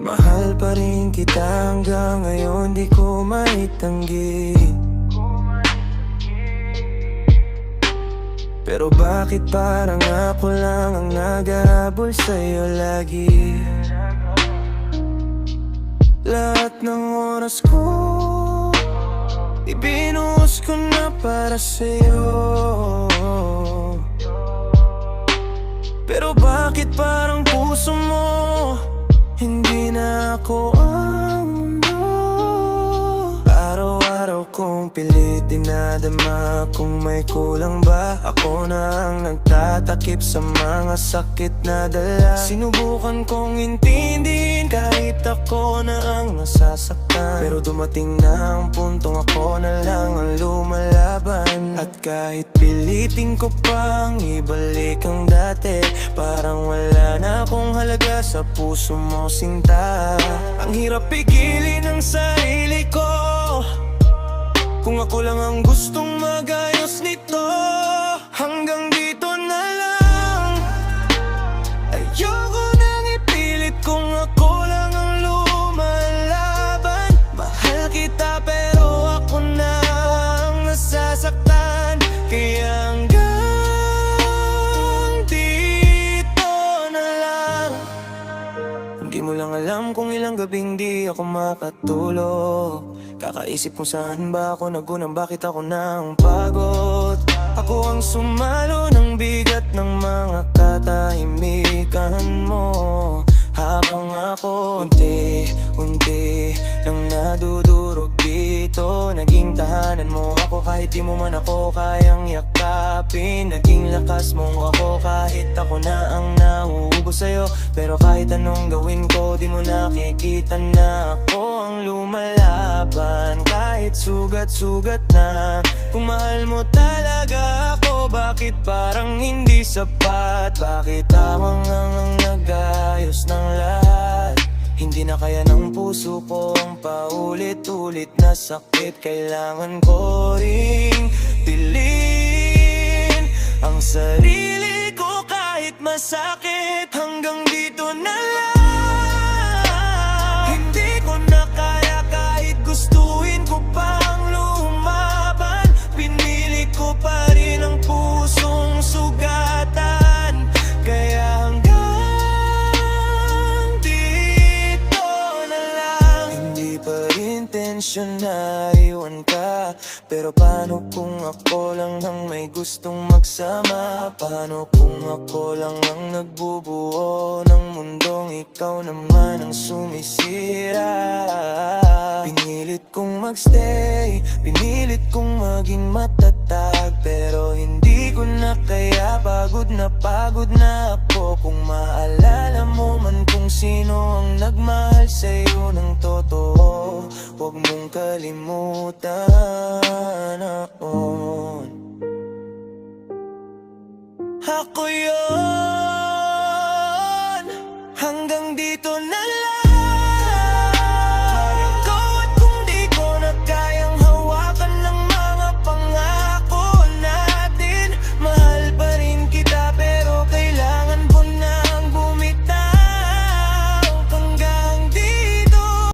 Mahal pa rin kita hanggang ngayon, di ko maitanggi. Pero bakit parang ako lang ang naghahabol sa'yo lagi? Lahat ng oras ko ibinuhos ko na para sa'yo. Pero bakit parang puso mo hindi na ako ang mundo? Araw-araw kong pilit dinadama kung may kulang ba. Ako na ang nagtatakip sa mga sakit na dala. Sinubukan kong intindihin kahit ako na ang nasasaktan. Pero dumating na ang puntong ako na lang ang lumalaban. At kahit pilitin ko pang ibalik ang dati, parang wala na akong halaga sa puso mo, sinta. Ang hirap pigilin ang sarili ko kung ako lang ang gustong magayos nito. Hanggang dito na lang. Ayoko nang ipilit kung ako lang ang lumalaban. Mahal kita pero ako na ang nasasaktan. Kaya hanggang dito na lang. Hindi mo lang alam kung ilang gabing di ako makatulog. Kakaisip kung saan ba ako nagunang, bakit ako nang pagod. Ako ang sumalo ng bigat ng mga katahimikan mo. Habang ako unti-unti nang nadudurog dito. Naging tahanan mo ako kahit di mo man ako kayang yakapin. Naging lakas mo ako kahit ako na ang nahuhubos sa'yo. Pero kahit anong gawin ko, di mo nakikita na ako ang lumalaban. Kahit sugat-sugat na, kung mahal mo talaga ako, bakit parang hindi sapat? Bakit tawang ang nag-ayos ng lahat? Hindi na kaya ng puso ko ang paulit-ulit na sakit. Kailangan ko ring tilin ang sarili ko kahit masakit. Hanggang dito na lang. Hindi ko na kaya kahit gustuin ko pang lumaban. Pinili ko pa rin ang pusong sugatan. Kaya hanggang dito na lang. Hindi pa rin tensyon na iwan ka. Pero paano kung ako lang ang may gustong magsama? Paano kung ako lang ang nagbubuo ng mundong ikaw naman ang sumisira? Pinilit kong magstay, pinilit kong maging matatag. Pero hindi ko na kaya, pagod na ako. Kung maalala mo man kung sino ang nagmahal sa'yo ng totoo, huwag mong kalimutan ako. Ako yun. Hanggang dito na lang.